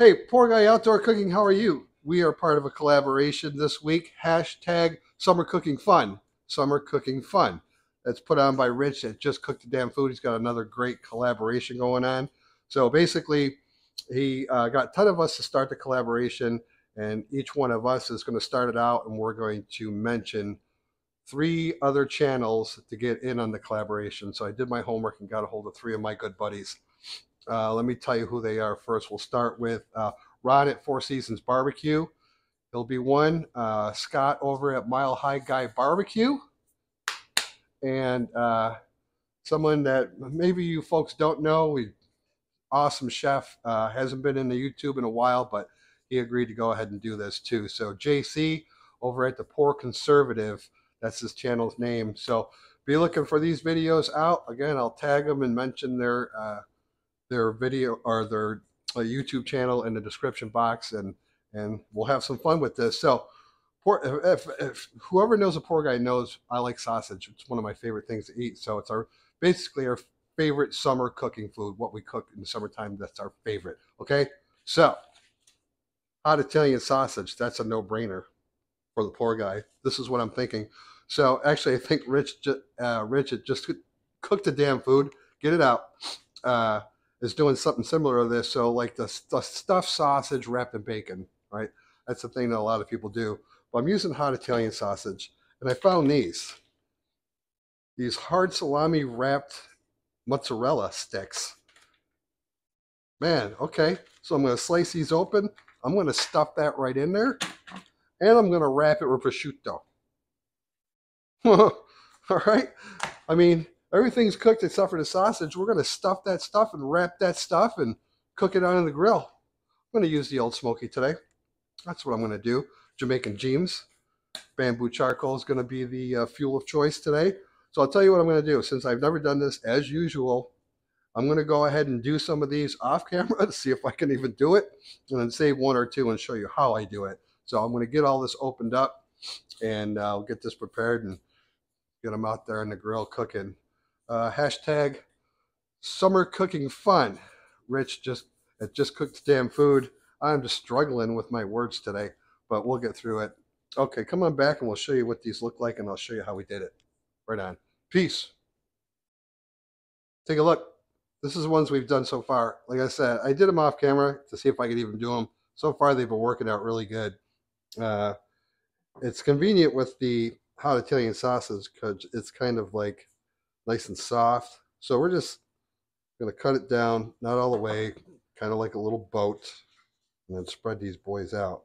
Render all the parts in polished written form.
Hey, Poor Guy Outdoor Cooking, how are you? We are part of a collaboration this week. Hashtag Summer Cooking Fun. Summer Cooking Fun. That's put on by Rich that just cooked the damn food. He's got another great collaboration going on. So basically, he got a ton of us to start the collaboration, and each one of us is going to start it out, and we're going to mention three other channels to get in on the collaboration. So I did my homework and got a hold of three of my good buddies. Let me tell you who they are first. We'll start with Ron at Four Seasons Barbecue. He'll be one. Scott over at Mile High Guy Barbecue. And someone that maybe you folks don't know. Awesome chef. Hasn't been in the YouTube in a while, but he agreed to go ahead and do this too. So JC over at the Poor Conservative. That's his channel's name. So be looking for these videos out. Again, I'll tag them and mention their video or their YouTube channel in the description box, and we'll have some fun with this. So, if whoever knows a Poor Guy knows I like sausage. It's one of my favorite things to eat. So it's basically our favorite summer cooking food. What we cook in the summertime, that's our favorite. Okay, so hot Italian sausage. That's a no-brainer for the Poor Guy. This is what I'm thinking. So actually, I think Rich had just cooked the damn food. Get it out. Is doing something similar to this. So like the stuffed sausage wrapped in bacon, right? That's the thing that a lot of people do. But I'm using hot Italian sausage, and I found these hard salami wrapped mozzarella sticks. Man, okay. So I'm going to slice these open. I'm going to stuff that right in there, and I'm going to wrap it with prosciutto. All right. I mean, everything's cooked except for the sausage. We're going to stuff that stuff and wrap that stuff and cook it on the grill. I'm going to use the Old Smoky today. That's what I'm going to do. Jamaican James. Bamboo charcoal is going to be the fuel of choice today. So I'll tell you what I'm going to do. Since I've never done this, as usual, I'm going to go ahead and do some of these off camera to see if I can even do it, and then save one or two and show you how I do it. So I'm going to get all this opened up, and I'll get this prepared and get them out there on the grill cooking. Hashtag summer cooking fun. Rich just cooked the damn food. I'm just struggling with my words today, but we'll get through it. Okay, come on back and we'll show you what these look like, and I'll show you how we did it. Right on. Peace. Take a look. This is the ones we've done so far. Like I said, I did them off camera to see if I could even do them. So far, they've been working out really good. Uh, it's convenient with the hot Italian sausage because it's kind of like nice and soft. So we're just going to cut it down, not all the way, kind of like a little boat, and then spread these boys out.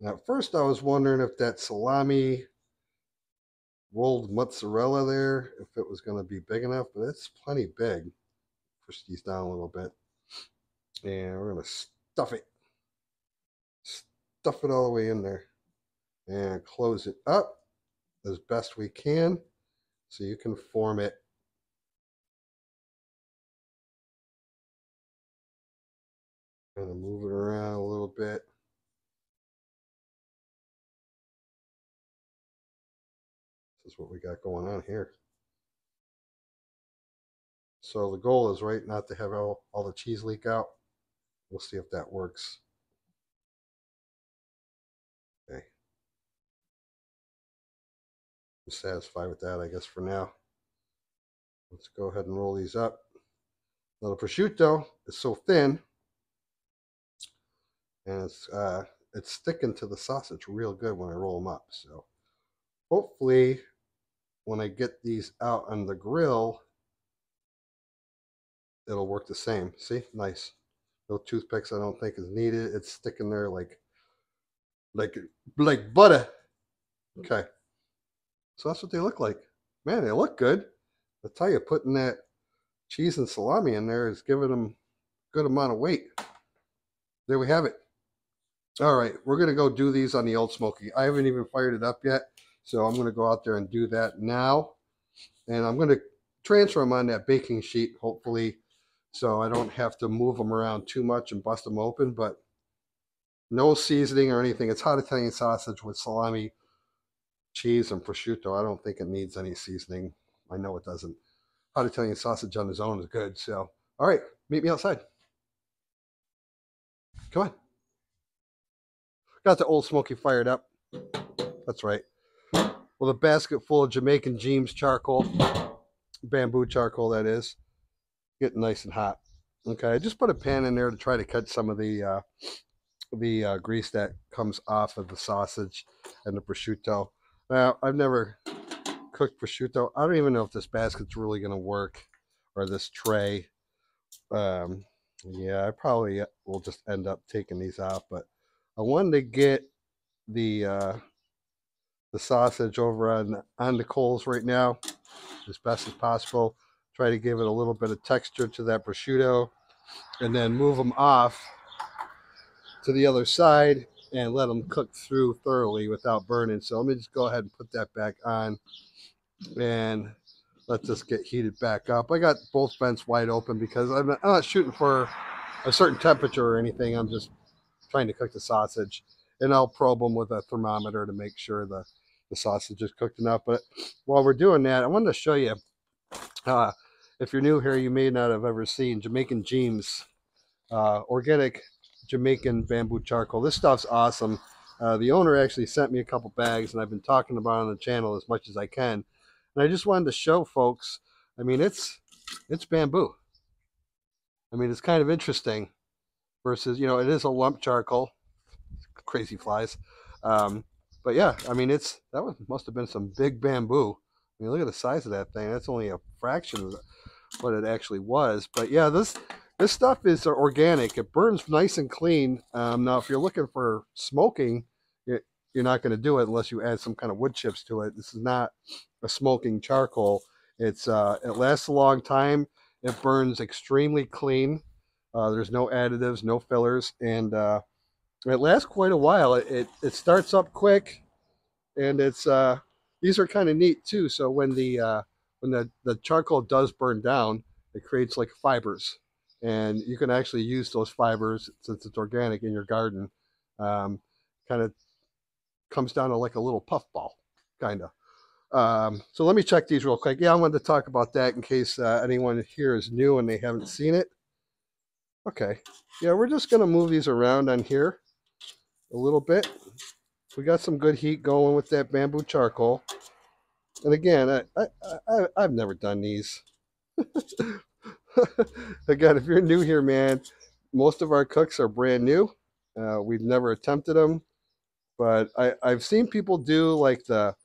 Now, at first I was wondering if that salami rolled mozzarella there, if it was going to be big enough, but it's plenty big. Push these down a little bit. And we're going to stuff it. Stuff it all the way in there. And close it up as best we can so you can form it. Kind of move it around a little bit. This is what we got going on here. So the goal is, right, not to have all the cheese leak out. We'll see if that works. Okay. I'm satisfied with that, I guess, for now. Let's go ahead and roll these up. Now the prosciutto is so thin, and it's sticking to the sausage real good when I roll them up. So hopefully when I get these out on the grill, it'll work the same. See, nice. No toothpicks I don't think is needed. It's sticking there like butter. Okay. So that's what they look like. Man, they look good. I tell you, putting that cheese and salami in there is giving them a good amount of weight. There we have it. All right, we're going to go do these on the Old Smoky. I haven't even fired it up yet, so I'm going to go out there and do that now. And I'm going to transfer them on that baking sheet, hopefully, so I don't have to move them around too much and bust them open, but no seasoning or anything. It's hot Italian sausage with salami, cheese, and prosciutto. I don't think it needs any seasoning. I know it doesn't. Hot Italian sausage on its own is good. So, all right, meet me outside. Come on. Got the Old Smoky fired up. That's right. With a basket full of Jamaican James charcoal, bamboo charcoal that is, getting nice and hot. Okay, I just put a pan in there to try to cut some of the grease that comes off of the sausage and the prosciutto. Now, I've never cooked prosciutto. I don't even know if this basket's really going to work, or this tray. Yeah, I probably will just end up taking these off, but I wanted to get the sausage over on the coals right now as best as possible. Try to give it a little bit of texture to that prosciutto, and then move them off to the other side and let them cook through thoroughly without burning. So let me just go ahead and put that back on and let this get heated back up. I got both vents wide open because I'm not shooting for a certain temperature or anything. I'm just trying to cook the sausage, and I'll probe them with a thermometer to make sure the sausage is cooked enough. But while we're doing that, I wanted to show you, if you're new here, you may not have ever seen Jamaican James organic Jamaican bamboo charcoal. This stuff's awesome. The owner actually sent me a couple bags, and I've been talking about it on the channel as much as I can. And I just wanted to show folks, I mean, it's bamboo. I mean, it's kind of interesting versus, you know, it is a lump charcoal. Crazy flies. But yeah, I mean, must have been some big bamboo. I mean, look at the size of that thing. That's only a fraction of what it actually was. But yeah, this stuff is organic. It burns nice and clean. Now, if you're looking for smoking, you're not going to do it unless you add some kind of wood chips to it. This is not a smoking charcoal. It lasts a long time. It burns extremely clean. There's no additives, no fillers, and it lasts quite a while. It starts up quick, and these are kind of neat too. So when the charcoal does burn down, it creates like fibers, and you can actually use those fibers, since it's organic, in your garden. Kind of comes down to like a little puff ball, kind of. So let me check these real quick. Yeah, I wanted to talk about that in case anyone here is new and they haven't seen it. Okay, yeah, we're just gonna move these around on here a little bit. We got some good heat going with that bamboo charcoal. And again, I've never done these. Again, if you're new here, man, most of our cooks are brand new. We've never attempted them, but I've seen people do like the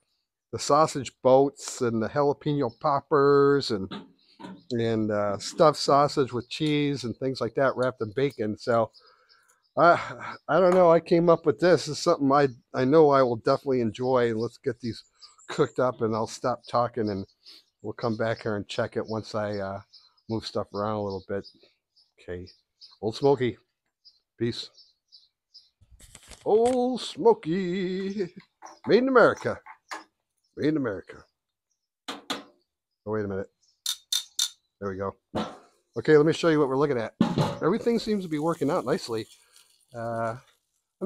sausage boats and the jalapeno poppers and stuffed sausage with cheese and things like that wrapped in bacon. So I don't know. I came up with this. It's something I know I will definitely enjoy. Let's get these cooked up, and I'll stop talking, and we'll come back here and check it once I move stuff around a little bit. Okay. Old Smoky. Peace. Old Smoky. Made in America. Made in America. Oh, wait a minute. There we go. Okay, let me show you what we're looking at. Everything seems to be working out nicely. I'm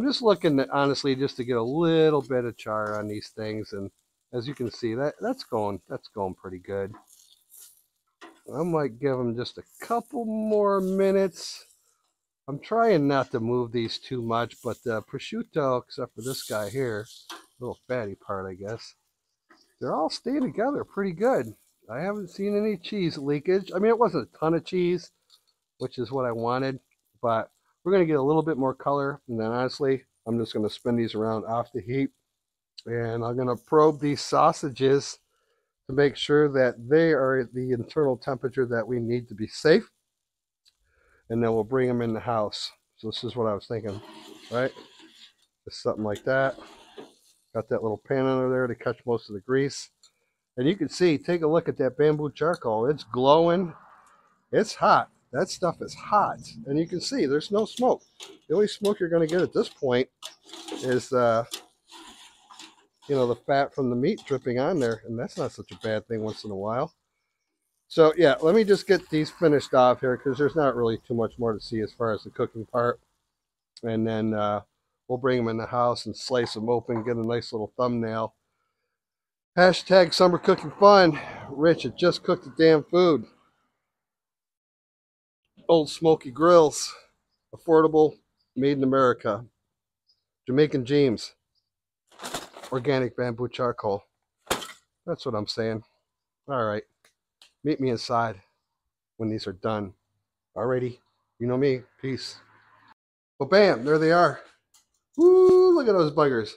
just looking at, honestly, just to get a little bit of char on these things, and as you can see, that's going pretty good. I might give them just a couple more minutes. I'm trying not to move these too much, but the prosciutto, except for this guy here, little fatty part, I guess, they're all staying together pretty good. I haven't seen any cheese leakage. I mean, it wasn't a ton of cheese, which is what I wanted, but we're going to get a little bit more color, and then honestly, I'm just going to spin these around off the heat, and I'm going to probe these sausages to make sure that they are at the internal temperature that we need to be safe, and then we'll bring them in the house. So this is what I was thinking, right? Just something like that. Got that little pan under there to catch most of the grease. And you can see, take a look at that bamboo charcoal. It's glowing. It's hot. That stuff is hot. And you can see there's no smoke. The only smoke you're going to get at this point is, the fat from the meat dripping on there. And that's not such a bad thing once in a while. So, yeah, let me just get these finished off here because there's not really too much more to see as far as the cooking part. And then we'll bring them in the house and slice them open, get a nice little thumbnail. Hashtag summer cooking fun. Rich had just cooked the damn food. Old Smoky Grills. Affordable, Made in America. Jamaican James. Organic bamboo charcoal. That's what I'm saying. All right. Meet me inside when these are done. Alrighty. You know me. Peace. Well, bam. There they are. Woo, look at those buggers.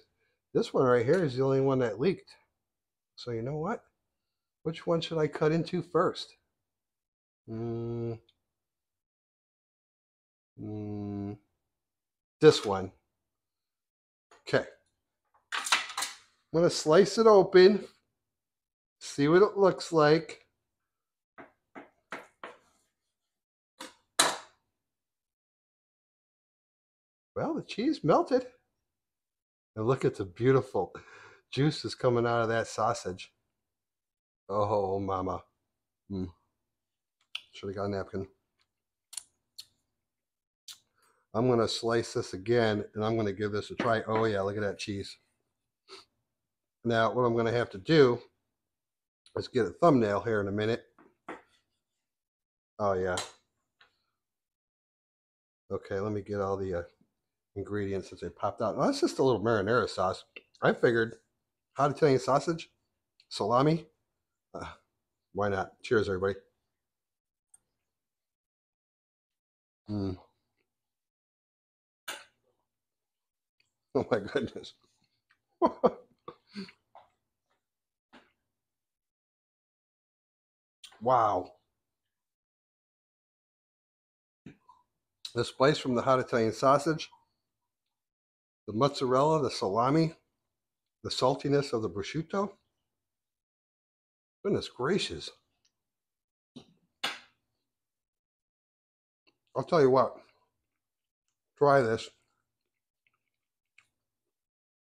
This one right here is the only one that leaked. So you know what? Which one should I cut into first? This one. Okay. I'm going to slice it open. See what it looks like. Well, the cheese melted. And look at the beautiful juices coming out of that sausage. Oh, mama. Should have got a napkin. I'm going to slice this again, and I'm going to give this a try. Oh, yeah, look at that cheese. Now, what I'm going to have to do is get a thumbnail here in a minute. Oh, yeah. Okay, let me get all the ingredients as they popped out. Oh, that's just a little marinara sauce. I figured hot Italian sausage, salami. Why not? Cheers, everybody. Oh my goodness. Wow. The spice from the hot Italian sausage, the mozzarella, the salami, the saltiness of the prosciutto. Goodness gracious. I'll tell you what. Try this.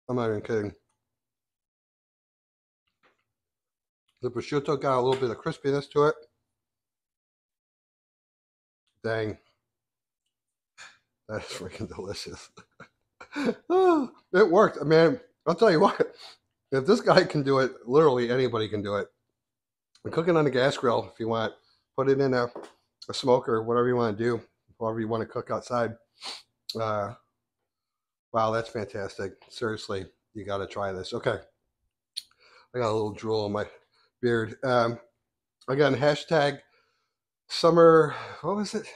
I'm not even kidding. The prosciutto got a little bit of crispiness to it. Dang. That is freaking delicious. Oh, it worked. I mean, I'll tell you what. If this guy can do it, literally anybody can do it. And cooking on a gas grill, if you want, put it in a smoker, whatever you want to do, whatever you want to cook outside. Wow, that's fantastic. Seriously, you got to try this. Okay. I got a little drool on my beard. Again, hashtag summer, what was it?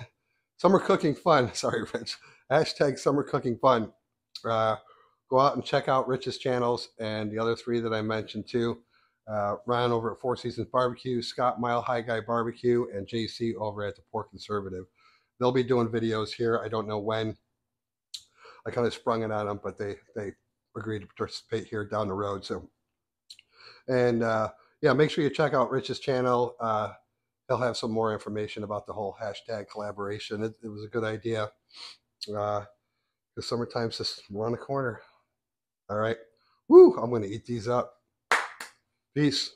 Summer cooking fun. Sorry, Rich. Hashtag summer cooking fun. Go out and check out Rich's channels and the other three that I mentioned too. Ron over at Four Seasons Barbecue, Scott Mile High Guy Barbecue, and JC over at the Pork Conservative. They'll be doing videos here. I don't know when. I kind of sprung it on them, but they agreed to participate here down the road. So, and yeah, make sure you check out Rich's channel. He'll have some more information about the whole hashtag collaboration. It was a good idea. Because summertime's just around the corner. All right. Woo, I'm going to eat these up. Peace.